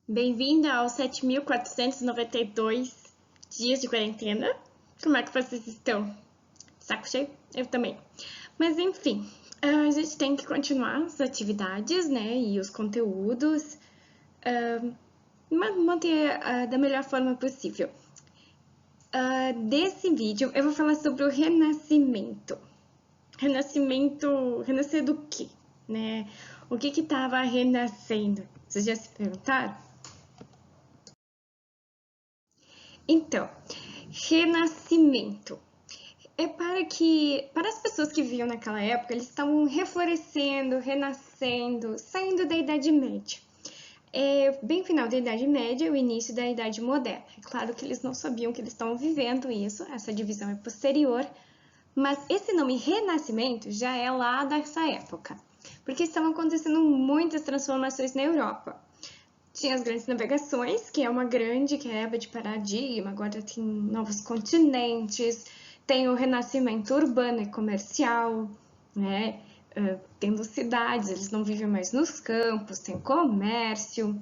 Bem-vinda aos 7.492 dias de quarentena. Como é que vocês estão? Saco cheio? Eu também. Mas enfim, a gente tem que continuar as atividades, né? E os conteúdos, manter da melhor forma possível. Desse vídeo eu vou falar sobre o renascimento. Renascer do quê? Né? O que estava renascendo? Vocês já se perguntaram? Então, renascimento é para as pessoas que viviam naquela época, eles estavam reflorescendo, renascendo, saindo da Idade Média. Bem final da Idade Média, o início da Idade Moderna. É claro que eles não sabiam que eles estavam vivendo isso, essa divisão é posterior, mas esse nome Renascimento já é lá dessa época, porque estavam acontecendo muitas transformações na Europa. Tinha as grandes navegações, que é uma grande quebra de paradigma, agora tem novos continentes, tem o renascimento urbano e comercial, né? Tendo cidades, eles não vivem mais nos campos, tem comércio.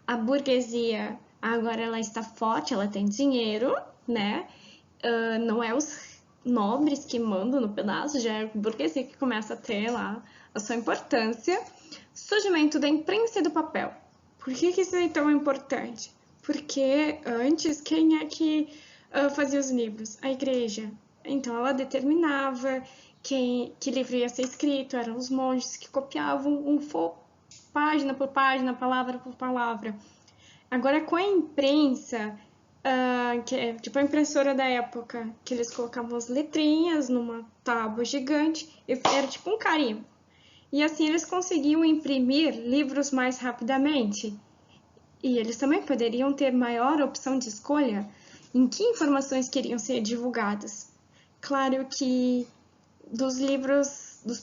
A burguesia agora ela está forte, ela tem dinheiro, né? Não é os nobres que mandam no pedaço, já é a burguesia que começa a ter lá a sua importância. Surgimento da imprensa e do papel. Por que isso é tão importante? Porque antes, quem é que fazia os livros? A igreja. Então, ela determinava que livro ia ser escrito, eram os monges que copiavam página por página, palavra por palavra. Agora, com a imprensa, que é tipo a impressora da época, que eles colocavam as letrinhas numa tábua gigante, e era tipo um carimbo. E assim eles conseguiam imprimir livros mais rapidamente. E eles também poderiam ter maior opção de escolha em que informações queriam ser divulgadas. Claro que dos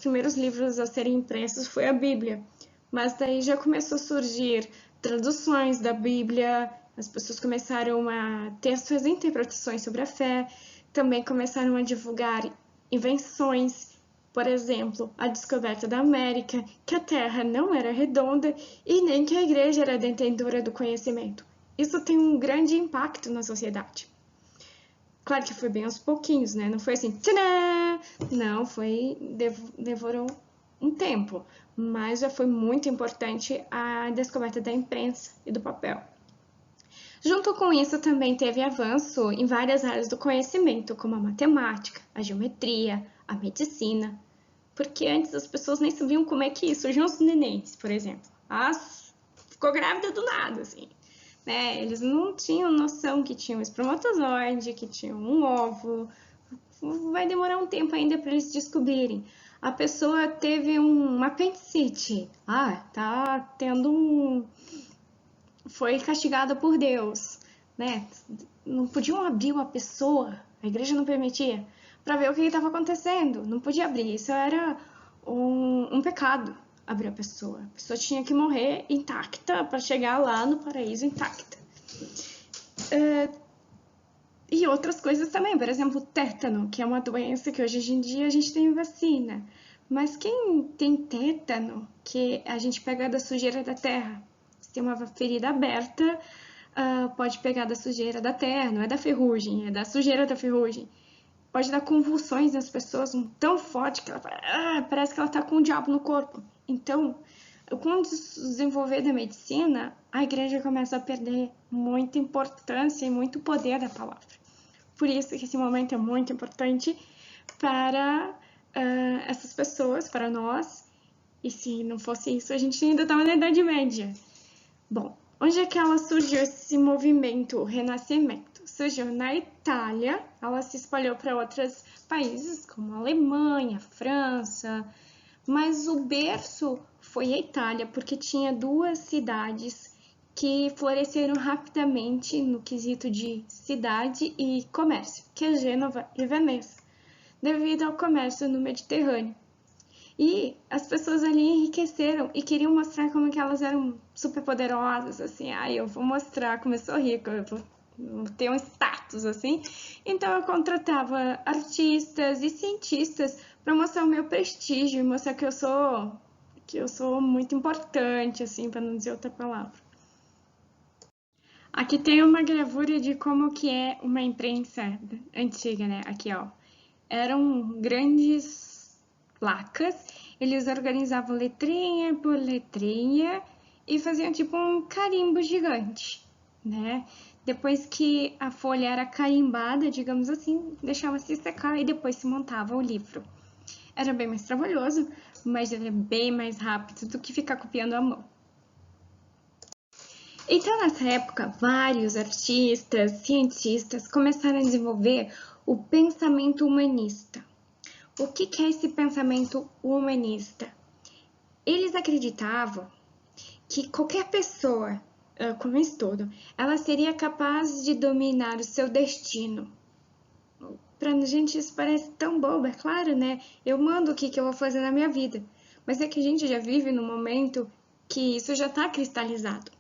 primeiros livros a serem impressos foi a Bíblia, mas daí já começou a surgir traduções da Bíblia, as pessoas começaram a ter as suas interpretações sobre a fé, também começaram a divulgar invenções, por exemplo, a descoberta da América, que a Terra não era redonda e nem que a Igreja era detentora do conhecimento. Isso tem um grande impacto na sociedade. Claro que foi bem aos pouquinhos, né? Não foi assim, tcharam! Não, demorou um tempo, mas já foi muito importante a descoberta da imprensa e do papel. Junto com isso, também teve avanço em várias áreas do conhecimento, como a matemática, a geometria, a medicina, porque antes as pessoas nem sabiam como é que surgiam os nenéns, por exemplo. Ficou grávida do nada, assim. Né? Eles não tinham noção que tinha um espermatozoide, que tinha um óvulo. Vai demorar um tempo ainda para eles descobrirem. A pessoa teve um apendicite. Tá tendo foi castigada por Deus, né? Não podiam abrir uma pessoa, a igreja não permitia, para ver o que estava acontecendo. Não podia abrir, isso era um pecado, abrir a pessoa. A pessoa tinha que morrer intacta para chegar lá no paraíso intacta. E outras coisas também, por exemplo, tétano, que é uma doença que hoje em dia a gente tem vacina. Mas quem tem tétano, que a gente pega da sujeira da terra, se tem uma ferida aberta, pode pegar da sujeira da terra, não é da ferrugem, é da sujeira da ferrugem. Pode dar convulsões nas pessoas tão forte que ela parece que ela está com o diabo no corpo. Então, com o desenvolver da medicina, a igreja começa a perder muita importância e muito poder da palavra. Por isso que esse momento é muito importante para essas pessoas, para nós. E se não fosse isso, a gente ainda estava na Idade Média. Bom, onde é que ela surgiu esse movimento, o Renascimento? Surgiu na Itália, ela se espalhou para outros países, como a Alemanha, a França, mas o berço foi a Itália, porque tinha duas cidades que floresceram rapidamente no quesito de cidade e comércio, que é Gênova e Veneza, devido ao comércio no Mediterrâneo. E as pessoas ali enriqueceram e queriam mostrar como que elas eram super poderosas, assim, eu vou mostrar como eu sou rica, eu vou ter um status, assim. Então eu contratava artistas e cientistas para mostrar o meu prestígio e mostrar que eu sou muito importante, assim, para não dizer outra palavra. Aqui tem uma gravura de como que é uma imprensa antiga, né? Aqui, ó. Eram grandes placas, eles organizavam letrinha por letrinha e faziam tipo um carimbo gigante, né? Depois que a folha era carimbada, digamos assim, deixava-se secar e depois se montava o livro. Era bem mais trabalhoso, mas era bem mais rápido do que ficar copiando à mão. Então, nessa época, vários artistas, cientistas começaram a desenvolver o pensamento humanista. O que é esse pensamento humanista? Eles acreditavam que qualquer pessoa, com um estudo, ela seria capaz de dominar o seu destino. Pra gente isso parece tão bobo, é claro, né? Eu mando o que eu vou fazer na minha vida. Mas é que a gente já vive num momento que isso já está cristalizado.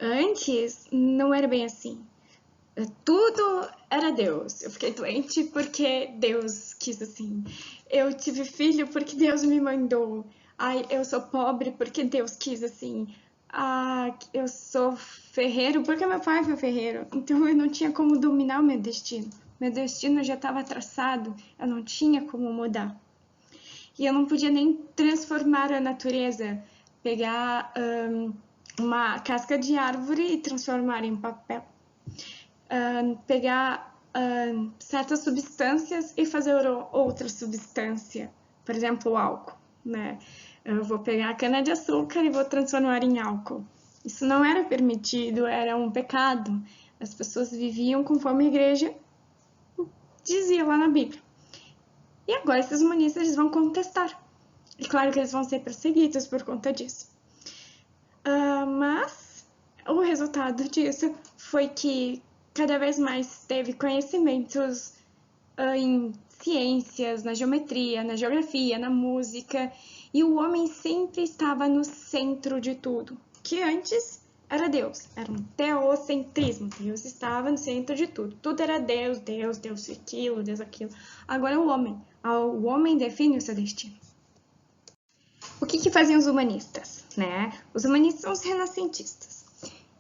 Antes, não era bem assim. Tudo era Deus. Eu fiquei doente porque Deus quis assim. Eu tive filho porque Deus me mandou. Ai, eu sou pobre porque Deus quis assim. Ah, eu sou ferreiro porque meu pai foi ferreiro. Então eu não tinha como dominar o meu destino. Meu destino já estava traçado. Eu não tinha como mudar. E eu não podia nem transformar a natureza, pegar uma casca de árvore e transformar em papel. Pegar certas substâncias e fazer outra substância, por exemplo, o álcool, né? Eu vou pegar a cana-de-açúcar e vou transformar em álcool. Isso não era permitido, era um pecado. As pessoas viviam conforme a igreja dizia lá na Bíblia. E agora esses humanistas vão contestar. E claro que eles vão ser perseguidos por conta disso. Mas o resultado disso foi que cada vez mais teve conhecimentos em ciências, na geometria, na geografia, na música, e o homem sempre estava no centro de tudo, que antes era Deus, era um teocentrismo, Deus estava no centro de tudo, tudo era Deus, Deus, Deus aquilo, Deus aquilo. Agora o homem define o seu destino. O que faziam os humanistas, né? Os humanistas são os renascentistas.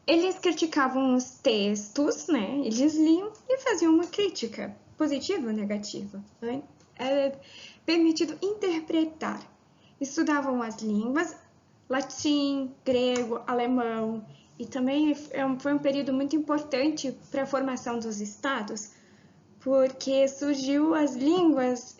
Eles criticavam os textos, né? Eles liam e faziam uma crítica, positiva ou negativa. Né? Era permitido interpretar. Estudavam as línguas, latim, grego, alemão, e também foi um período muito importante para a formação dos estados, porque surgiu as línguas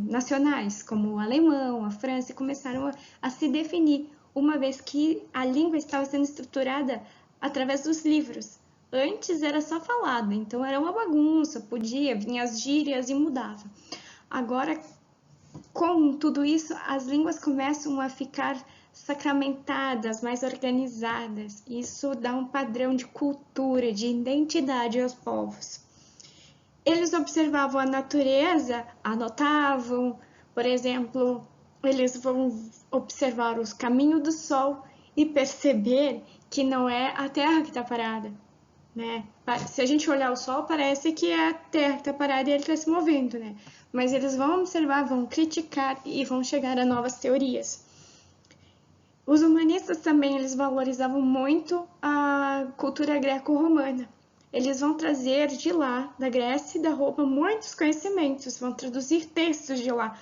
nacionais, como o alemão, a França, e começaram a se definir, uma vez que a língua estava sendo estruturada através dos livros. Antes era só falado, então era uma bagunça, vinha as gírias e mudava. Agora, com tudo isso, as línguas começam a ficar sacramentadas, mais organizadas. Isso dá um padrão de cultura, de identidade aos povos. Eles observavam a natureza, anotavam, por exemplo, eles vão observar os caminhos do Sol e perceber que não é a Terra que está parada, né? Se a gente olhar o Sol, parece que é a Terra que está parada e ele está se movendo, né? Mas eles vão observar, vão criticar e vão chegar a novas teorias. Os humanistas também, eles valorizavam muito a cultura greco-romana. Eles vão trazer de lá, da Grécia e da Roma, muitos conhecimentos, vão traduzir textos de lá.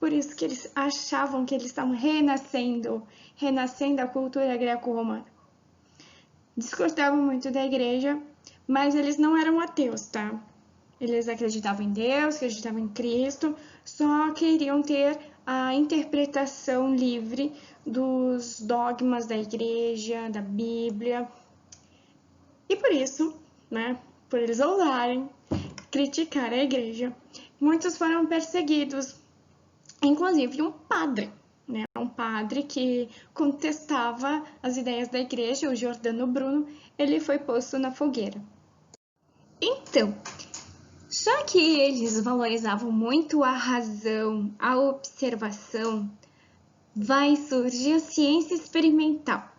Por isso que eles achavam que eles estavam renascendo a cultura greco-romana. Discordavam muito da igreja, mas eles não eram ateus, tá? Eles acreditavam em Deus, acreditavam em Cristo, só queriam ter a interpretação livre dos dogmas da igreja, da Bíblia. E por isso, né, por eles ousarem criticar a igreja, muitos foram perseguidos, inclusive um padre, né, um padre que contestava as ideias da igreja, o Giordano Bruno, ele foi posto na fogueira. Então, já que eles valorizavam muito a razão, a observação, vai surgir a ciência experimental.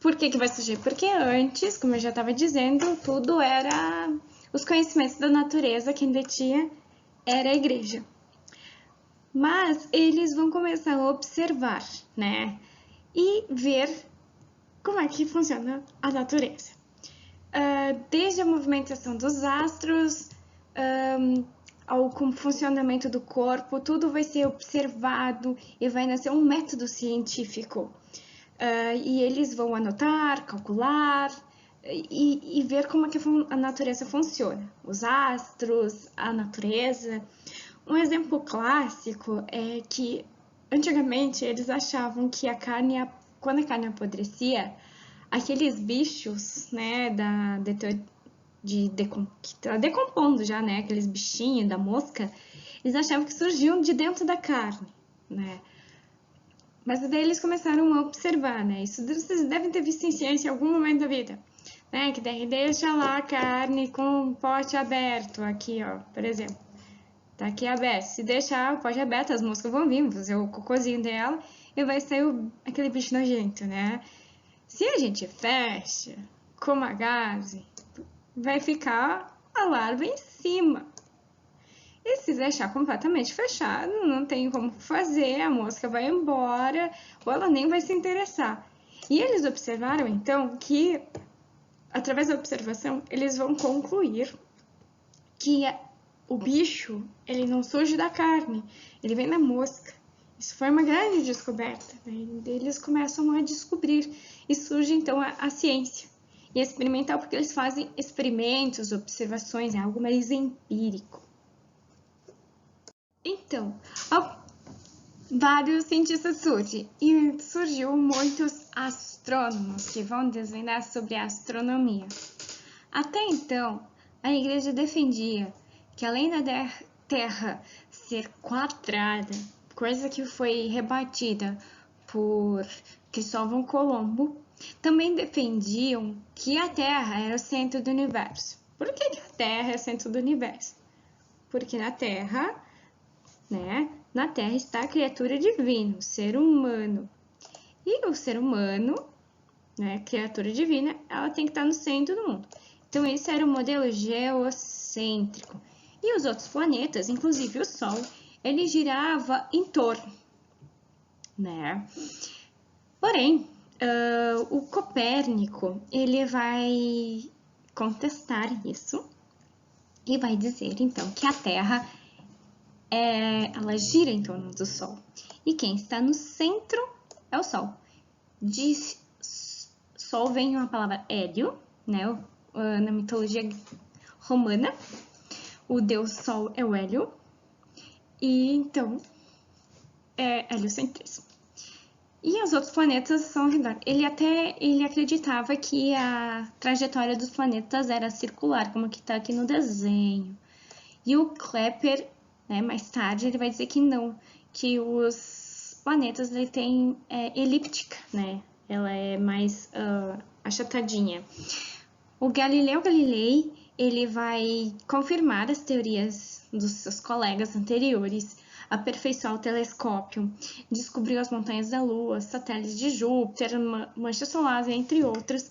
Por que vai surgir? Porque antes, como eu já estava dizendo, tudo era os conhecimentos da natureza, quem detinha era a igreja. Mas eles vão começar a observar, né? E ver como é que funciona a natureza. Desde a movimentação dos astros ao funcionamento do corpo, tudo vai ser observado e vai nascer um método científico. E eles vão anotar, calcular e ver como é que a natureza funciona. Os astros, a natureza. Um exemplo clássico é que antigamente eles achavam que quando a carne apodrecia, aqueles bichos, né, que tá decompondo já, né, aqueles bichinhos da mosca, eles achavam que surgiam de dentro da carne, né. Mas daí eles começaram a observar, né, isso vocês devem ter visto em ciência em algum momento da vida, né, que daí deixa lá a carne com o pote aberto, aqui, ó, por exemplo, tá aqui aberto, se deixar o pote aberto, as moscas vão vir, vão fazer o cocôzinho dela e vai sair aquele bicho nojento, né. Se a gente fecha com uma gaze, vai ficar a larva em cima. E se deixar completamente fechado, não tem como fazer, a mosca vai embora ou ela nem vai se interessar. E eles observaram, então, que, através da observação, eles vão concluir que o bicho, ele não surge da carne, ele vem da mosca. Isso foi uma grande descoberta, né? Eles começam a descobrir e surge, então, a ciência. E experimental, porque eles fazem experimentos, observações, é algo mais empírico. Então, vários cientistas surgem e surgiu muitos astrônomos que vão desvendar sobre a astronomia. Até então, a igreja defendia que além da Terra ser quadrada, coisa que foi rebatida por Cristóvão Colombo, também defendiam que a Terra era o centro do universo. Por que a Terra é o centro do universo? Porque na Terra está a criatura divina, o ser humano. E o ser humano, né, criatura divina, ela tem que estar no centro do mundo. Então, esse era o modelo geocêntrico. E os outros planetas, inclusive o Sol, ele girava em torno, né? Porém, o Copérnico, ele vai contestar isso e vai dizer, então, que a Terra ela gira em torno do Sol. E quem está no centro é o Sol. De Sol vem uma palavra Hélio, né? Na mitologia romana, o deus Sol é o Hélio. E então, é heliocentrismo. E os outros planetas são ao redor. Ele acreditava que a trajetória dos planetas era circular, como que está aqui no desenho. E o Kepler, né, mais tarde, ele vai dizer que não, que os planetas ele tem elíptica, né? Ela é mais achatadinha. O Galileu Galilei, ele vai confirmar as teorias dos seus colegas anteriores, aperfeiçoar o telescópio, descobriu as montanhas da Lua, satélites de Júpiter, manchas solares, entre outros,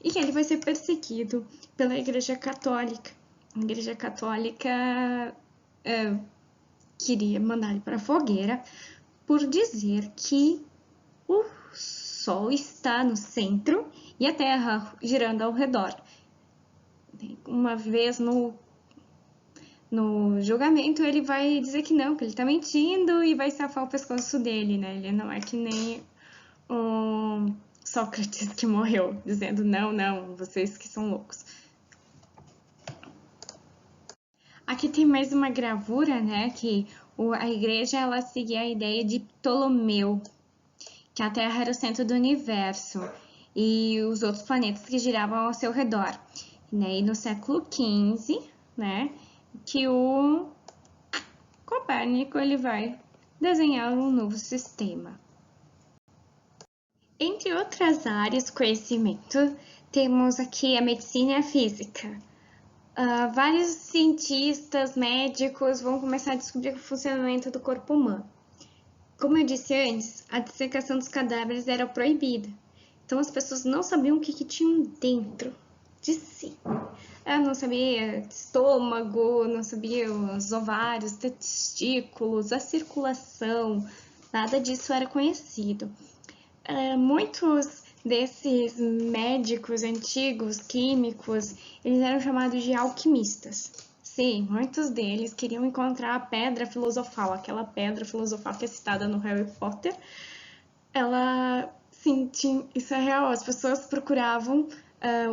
e ele vai ser perseguido pela Igreja Católica. A Igreja Católica queria mandar ele para a fogueira por dizer que o Sol está no centro e a Terra girando ao redor. Uma vez no julgamento, ele vai dizer que não, que ele tá mentindo e vai safar o pescoço dele, né? Ele não é que nem o Sócrates que morreu, dizendo não, vocês que são loucos. Aqui tem mais uma gravura, né? Que a igreja, ela seguia a ideia de Ptolomeu, que a Terra era o centro do universo e os outros planetas que giravam ao seu redor. Né? E no século XV, né, que o Copérnico ele vai desenhar um novo sistema. Entre outras áreas de conhecimento, temos aqui a medicina e a física. Vários cientistas, médicos vão começar a descobrir o funcionamento do corpo humano. Como eu disse antes, a dissecação dos cadáveres era proibida. Então as pessoas não sabiam o que tinham dentro de si. Eu não sabia estômago, não sabia os ovários, testículos, a circulação, nada disso era conhecido. Muitos desses médicos antigos, químicos, eles eram chamados de alquimistas. Sim, muitos deles queriam encontrar a pedra filosofal, aquela pedra filosofal que é citada no Harry Potter. Ela, sim, isso é real, as pessoas procuravam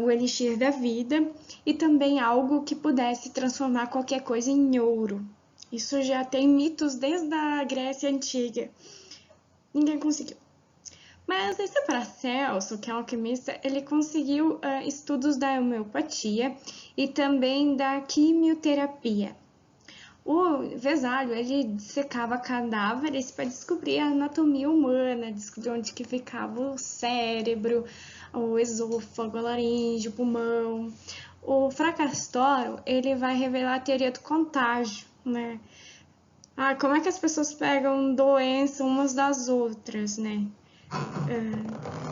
o elixir da vida e também algo que pudesse transformar qualquer coisa em ouro. Isso já tem mitos desde a Grécia Antiga. Ninguém conseguiu. Mas esse Paracelso, que é um alquimista, ele conseguiu estudos da homeopatia e também da quimioterapia. O Vesálio, ele dissecava cadáveres para descobrir a anatomia humana, descobrir onde que ficava o cérebro, o esôfago, a laringe, o pulmão. O Fracastório, ele vai revelar a teoria do contágio, né? Como é que as pessoas pegam doença umas das outras, né?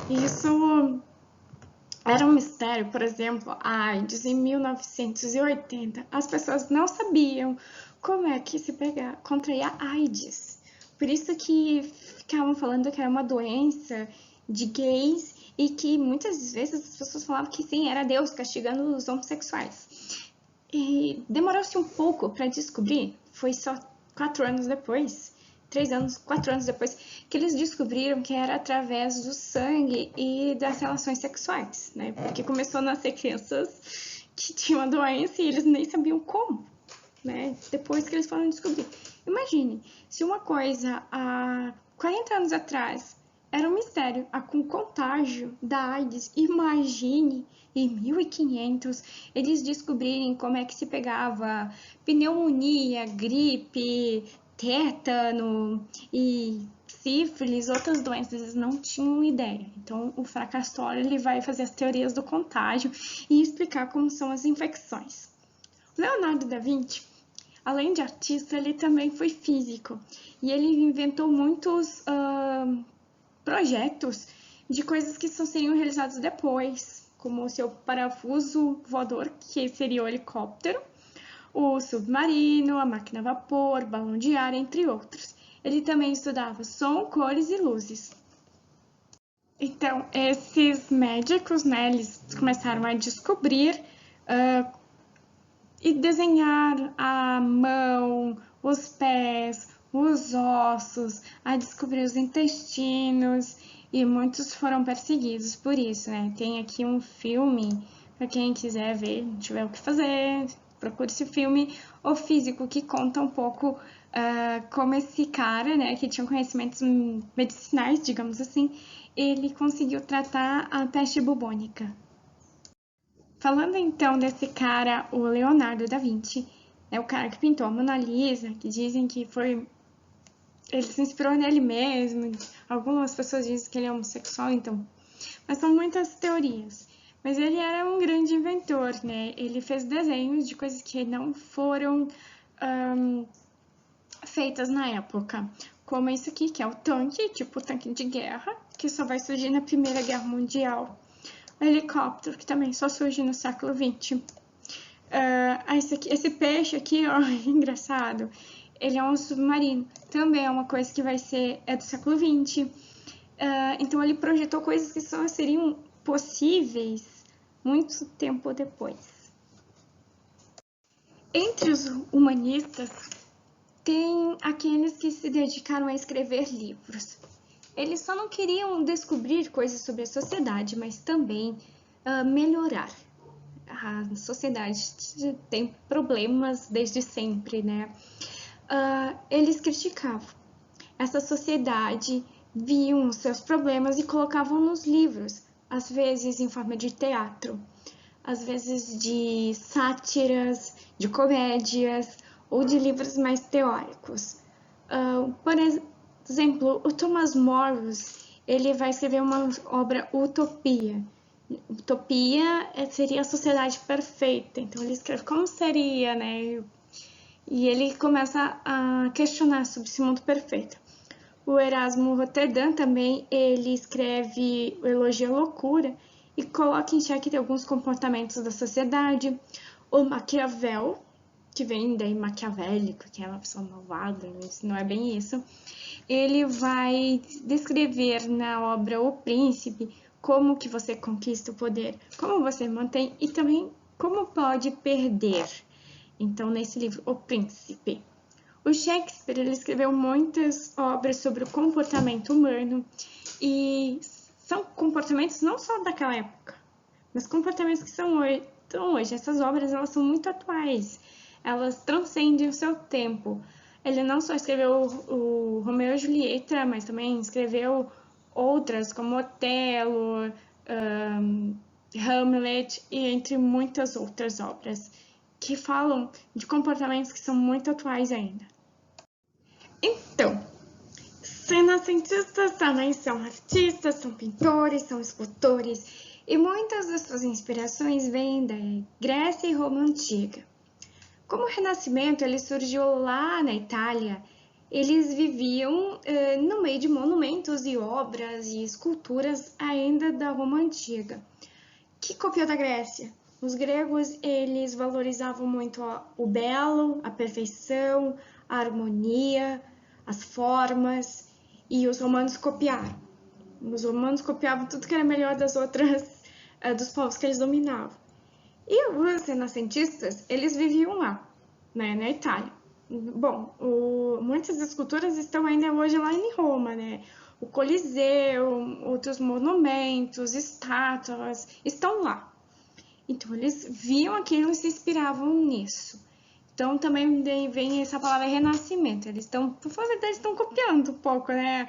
Isso era um mistério, por exemplo, a AIDS em 1980. As pessoas não sabiam como é que se contraía AIDS. Por isso que ficavam falando que era uma doença de gays e que muitas vezes as pessoas falavam que sim, era Deus castigando os homossexuais. E demorou-se um pouco para descobrir, foi só 4 anos depois, 3 anos, 4 anos depois, que eles descobriram que era através do sangue e das relações sexuais, né? Porque começou a nascer crianças que tinham a doença e eles nem sabiam como, né? Depois que eles foram descobrir. Imagine, se uma coisa há 40 anos atrás era um mistério, com contágio da AIDS, imagine em 1500 eles descobrirem como é que se pegava pneumonia, gripe, tétano e sífilis, outras doenças, eles não tinham ideia. Então, o Fracastório ele vai fazer as teorias do contágio e explicar como são as infecções. Leonardo da Vinci, além de artista, ele também foi físico e ele inventou muitos projetos de coisas que só seriam realizadas depois, como o seu parafuso voador, que seria o helicóptero, o submarino, a máquina a vapor, balão de ar, entre outros. Ele também estudava som, cores e luzes. Então, esses médicos, né, eles começaram a descobrir e desenhar a mão, os pés, os ossos, a descobrir os intestinos, e muitos foram perseguidos por isso, né? Tem aqui um filme, para quem quiser ver, não tiver o que fazer, procure esse filme, O Físico, que conta um pouco como esse cara, né, que tinha conhecimentos medicinais, digamos assim, ele conseguiu tratar a peste bubônica. Falando então desse cara, o Leonardo da Vinci, é o cara que pintou a Mona Lisa, que dizem que ele se inspirou nele mesmo. Algumas pessoas dizem que ele é homossexual, então. Mas são muitas teorias. Mas ele era um grande inventor, né? Ele fez desenhos de coisas que não foram feitas na época. Como esse aqui, que é o tanque, tipo o tanque de guerra, que só vai surgir na Primeira Guerra Mundial. O helicóptero, que também só surge no século XX. Esse peixe aqui, ó, engraçado, ele é um submarino. Também é uma coisa que é do século XX. Então ele projetou coisas que só seriam possíveis muito tempo depois. Entre os humanistas, tem aqueles que se dedicaram a escrever livros. Eles só não queriam descobrir coisas sobre a sociedade, mas também melhorar. A sociedade tem problemas desde sempre, né? Eles criticavam essa sociedade, viam os seus problemas e colocavam nos livros, às vezes em forma de teatro, às vezes de sátiras, de comédias ou de livros mais teóricos. Por exemplo, o Thomas Morris, ele vai escrever uma obra Utopia. Utopia seria a sociedade perfeita, então ele escreve como seria, né? E ele começa a questionar sobre esse mundo perfeito. O Erasmo Rotterdam também, ele escreve o Elogio à Loucura e coloca em xeque alguns comportamentos da sociedade. O Maquiavel, que vem daí maquiavélico, que é uma pessoa malvada, mas não é bem isso. Ele vai descrever na obra O Príncipe como que você conquista o poder, como você mantém e também como pode perder. Então, nesse livro, O Príncipe. O Shakespeare, ele escreveu muitas obras sobre o comportamento humano e são comportamentos não só daquela época, mas comportamentos que são hoje. Essas obras, elas são muito atuais, elas transcendem o seu tempo. Ele não só escreveu o Romeu e Julieta, mas também escreveu outras, como Otelo, Hamlet e entre muitas outras obras, que falam de comportamentos que são muito atuais ainda. Então, renascentistas também são artistas, são pintores, são escultores, e muitas das suas inspirações vêm da Grécia e Roma Antiga. Como o Renascimento ele surgiu lá na Itália, eles viviam no meio de monumentos e obras e esculturas ainda da Roma Antiga, que copiou da Grécia. Os gregos, eles valorizavam muito o belo, a perfeição, a harmonia, as formas, e os romanos copiaram. Os romanos copiavam tudo que era melhor das outras, dos povos que eles dominavam. E os renascentistas, eles viviam lá, né, na Itália. Bom, muitas esculturas estão ainda hoje lá em Roma, né? O Coliseu, outros monumentos, estátuas, estão lá. Então, eles viam aquilo e se inspiravam nisso. Então, também vem essa palavra renascimento. Eles estão, por verdade, estão copiando um pouco, né?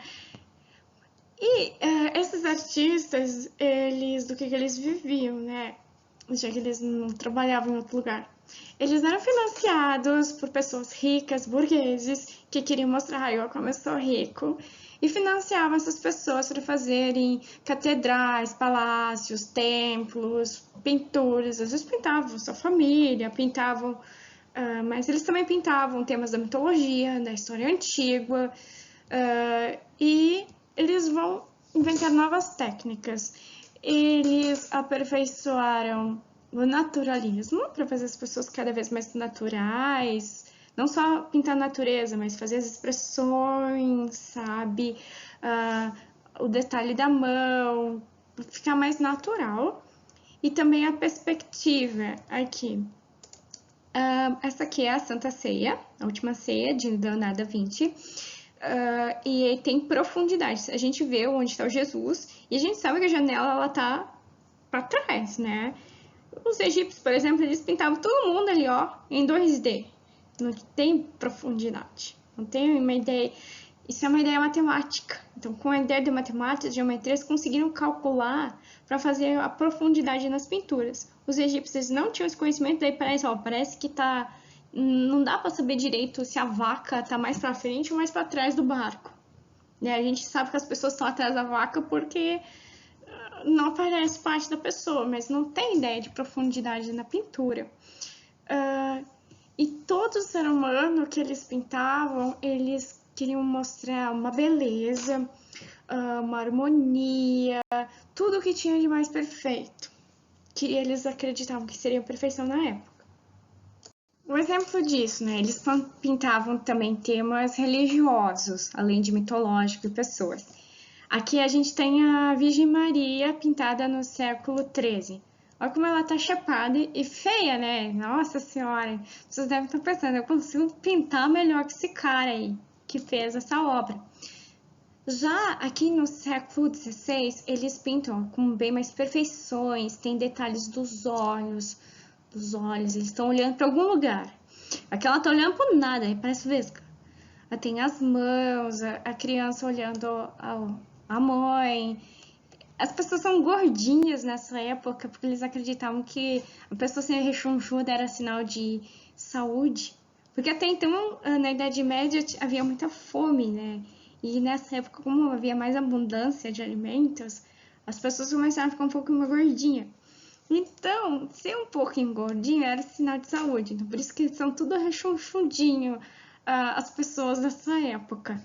E esses artistas, do que eles viviam, né? Já que eles não trabalhavam em outro lugar. Eles eram financiados por pessoas ricas, burgueses, que queriam mostrar, eu como eu sou rico, e financiavam essas pessoas para fazerem catedrais, palácios, templos, pinturas. Às vezes pintavam sua família, pintavam, mas eles também pintavam temas da mitologia, da história antiga, e eles vão inventar novas técnicas. Eles aperfeiçoaram o naturalismo para fazer as pessoas cada vez mais naturais, não só pintar a natureza, mas fazer as expressões, sabe? O detalhe da mão, ficar mais natural. E também a perspectiva aqui. Essa aqui é a Santa Ceia, a última ceia de Leonardo da Vinci. E tem profundidade. A gente vê onde está o Jesus e a gente sabe que a janela ela tá para trás, né? Os egípcios, por exemplo, eles pintavam todo mundo ali, ó, em 2D. Não tem profundidade. Não tem uma ideia. Isso é uma ideia matemática. Então, com a ideia de matemática, de geometria, eles conseguiram calcular para fazer a profundidade nas pinturas. Os egípcios não tinham esse conhecimento, daí parece que tá. Não dá para saber direito se a vaca tá mais para frente ou mais para trás do barco. Né? A gente sabe que as pessoas estão atrás da vaca porque não aparece parte da pessoa, mas não tem ideia de profundidade na pintura. E todo ser humano que eles pintavam, eles queriam mostrar uma beleza, uma harmonia, tudo que tinha de mais perfeito, que eles acreditavam que seria a perfeição na época. Um exemplo disso, né? Eles pintavam também temas religiosos, além de mitológicos e pessoas. Aqui a gente tem a Virgem Maria pintada no século XIII. Olha como ela tá chapada e feia, né? Nossa Senhora! Vocês devem estar pensando, eu consigo pintar melhor que esse cara aí, que fez essa obra. Já aqui no século XVI, eles pintam com bem mais perfeições, tem detalhes dos olhos, eles estão olhando para algum lugar. Aqui ela tá olhando para nada, parece vesga. Tem as mãos, a criança olhando a mãe. As pessoas são gordinhas nessa época porque eles acreditavam que a pessoa ser rechonchuda era sinal de saúde. Porque até então, na Idade Média, havia muita fome, né? E nessa época, como havia mais abundância de alimentos, as pessoas começaram a ficar um pouco mais gordinhas. Então, ser um pouquinho gordinho era sinal de saúde. Então, por isso que são tudo rechonchudinho, as pessoas dessa época.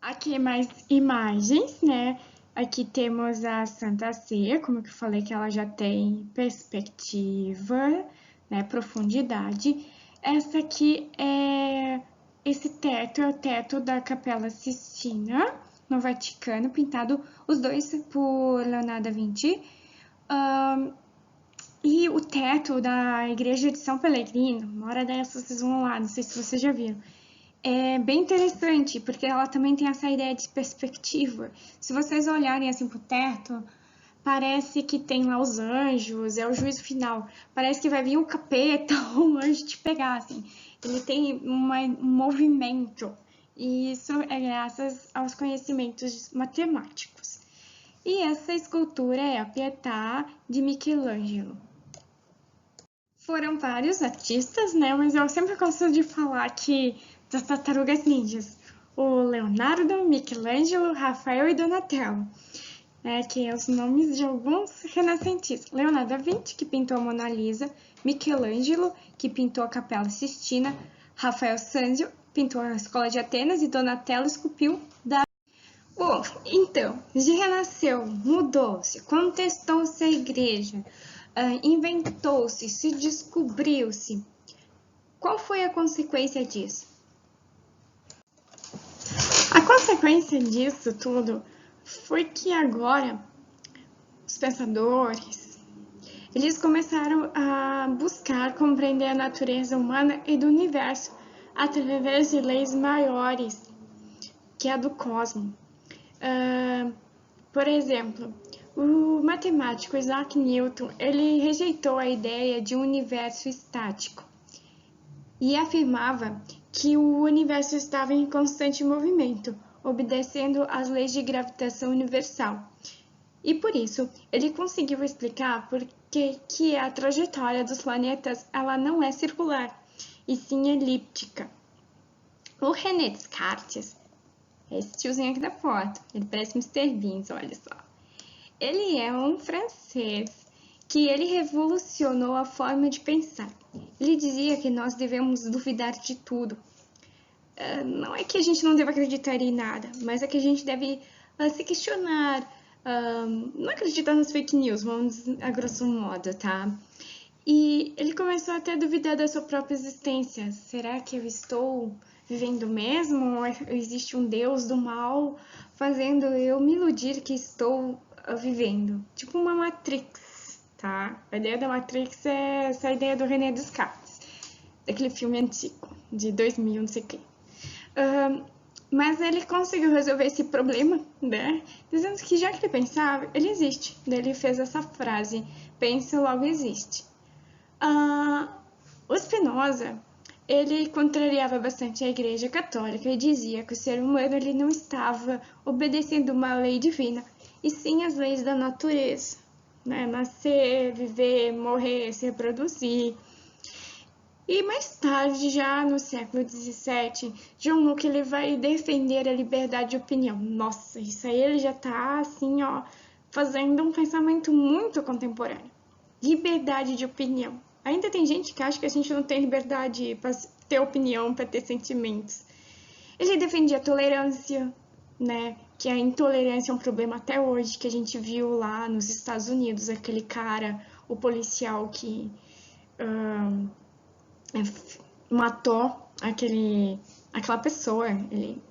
Aqui mais imagens, né? Aqui temos a Santa Ceia, como eu falei que ela já tem perspectiva, né? Profundidade. Essa aqui esse teto é o teto da Capela Sistina, no Vaticano, pintado os dois por Leonardo da Vinci. E o teto da igreja de São Pellegrino, uma hora dessas vocês vão lá, não sei se vocês já viram. É bem interessante, porque ela também tem essa ideia de perspectiva. Se vocês olharem assim pro teto, parece que tem lá os anjos, é o juízo final. Parece que vai vir um capeta ou um anjo te pegar, assim. Ele tem um movimento, e isso é graças aos conhecimentos matemáticos. E essa escultura é a Pietà de Michelangelo. Foram vários artistas, né? Mas eu sempre gosto de falar que das tartarugas ninjas, o Leonardo, Michelangelo, Rafael e Donatello, né? Que é os nomes de alguns renascentistas. Leonardo da Vinci, que pintou a Mona Lisa, Michelangelo, que pintou a Capela Sistina, Rafael Sanzio pintou a Escola de Atenas e Donatello esculpiu da... Bom, então, já renasceu, mudou-se, contestou-se a igreja, inventou-se, se descobriu-se. Qual foi a consequência disso? A consequência disso tudo foi que agora os pensadores, eles começaram a buscar compreender a natureza humana e do universo através de leis maiores, que é a do cosmos. Por exemplo, o matemático Isaac Newton, ele rejeitou a ideia de um universo estático e afirmava que o universo estava em constante movimento, obedecendo às leis de gravitação universal. E por isso, ele conseguiu explicar por que a trajetória dos planetas ela não é circular, e sim elíptica. O René Descartes, esse tiozinho aqui da foto, ele parece Mr. Bean, olha só. Ele é um francês que ele revolucionou a forma de pensar. Ele dizia que nós devemos duvidar de tudo. Não é que a gente não deva acreditar em nada, mas é que a gente deve se questionar, não acreditar nas fake news, vamos a grosso modo, tá? E ele começou até a duvidar da sua própria existência. Será que eu estou vivendo mesmo? Ou existe um Deus do mal fazendo eu me iludir que estou vivendo? Tipo uma Matrix, tá? A ideia da Matrix é essa ideia do René Descartes, daquele filme antigo, de 2000, não sei o quê. Mas ele conseguiu resolver esse problema, né? Dizendo que já que ele pensava, ele existe. Daí ele fez essa frase, pensa, logo existe. O Spinoza, ele contrariava bastante a Igreja Católica e dizia que o ser humano ele não estava obedecendo uma lei divina, e sim as leis da natureza, né? Nascer, viver, morrer, se reproduzir. E mais tarde, já no século XVII, John Locke ele vai defender a liberdade de opinião. Nossa, isso aí ele já tá assim, ó, fazendo um pensamento muito contemporâneo. Liberdade de opinião. Ainda tem gente que acha que a gente não tem liberdade para ter opinião, para ter sentimentos. Ele defendia a tolerância, né? Que a intolerância é um problema até hoje, que a gente viu lá nos Estados Unidos, aquele cara, o policial que matou aquela pessoa, ele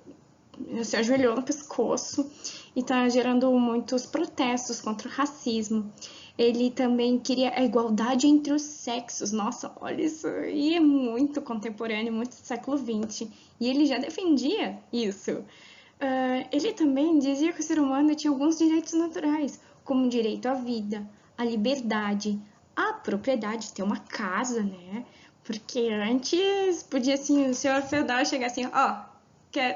se ajoelhou no pescoço e está gerando muitos protestos contra o racismo. Ele também queria a igualdade entre os sexos. Nossa, olha isso aí, é muito contemporâneo, muito do século XX. E ele já defendia isso. Ele também dizia que o ser humano tinha alguns direitos naturais, como o direito à vida, à liberdade, à propriedade, ter uma casa, né? Porque antes podia assim, o senhor feudal chegar assim, ó,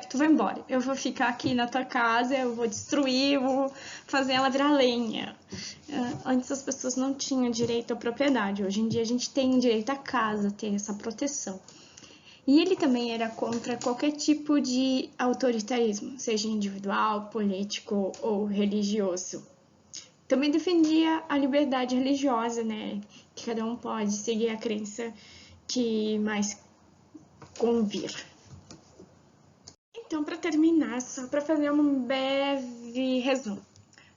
tu vai embora, eu vou ficar aqui na tua casa, eu vou destruir, eu vou fazer ela virar lenha. Antes as pessoas não tinham direito à propriedade, hoje em dia a gente tem direito à casa, ter essa proteção. E ele também era contra qualquer tipo de autoritarismo, seja individual, político ou religioso. Também defendia a liberdade religiosa, né? Que cada um pode seguir a crença que mais convir. Então, para terminar, só para fazer um breve resumo.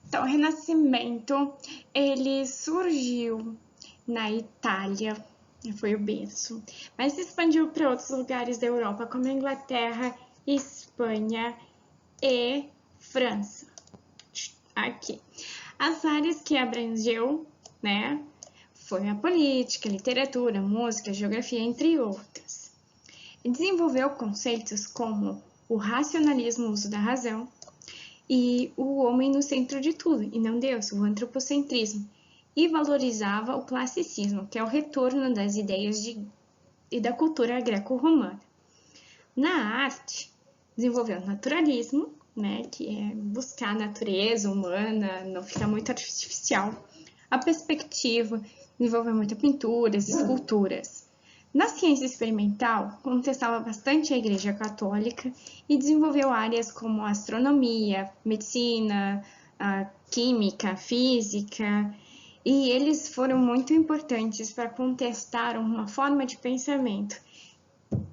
Então, o Renascimento, ele surgiu na Itália, foi o berço, mas se expandiu para outros lugares da Europa, como a Inglaterra, Espanha e França. Aqui. As áreas que abrangeu, né, foi a política, literatura, música, geografia, entre outras. E desenvolveu conceitos como o racionalismo, o uso da razão, e o homem no centro de tudo, e não Deus, o antropocentrismo, e valorizava o classicismo, que é o retorno das ideias e da cultura greco-romana. Na arte, desenvolveu o naturalismo, né, que é buscar a natureza humana, não ficar muito artificial. A perspectiva, desenvolveu muitas pinturas, esculturas. Na ciência experimental, contestava bastante a Igreja Católica e desenvolveu áreas como astronomia, medicina, química, física, e eles foram muito importantes para contestar uma forma de pensamento.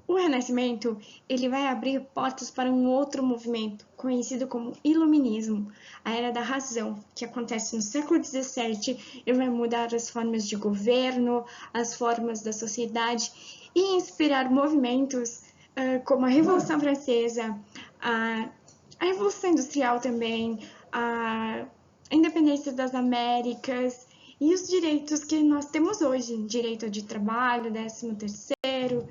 O Renascimento ele vai abrir portas para um outro movimento, conhecido como Iluminismo, a Era da Razão, que acontece no século XVII e vai mudar as formas de governo, as formas da sociedade e inspirar movimentos como a Revolução Francesa, a Revolução Industrial também, a independência das Américas e os direitos que nós temos hoje, direito de trabalho, 13º.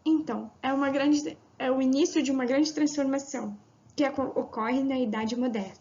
Então, é o início de uma grande transformação que ocorre na Idade Moderna.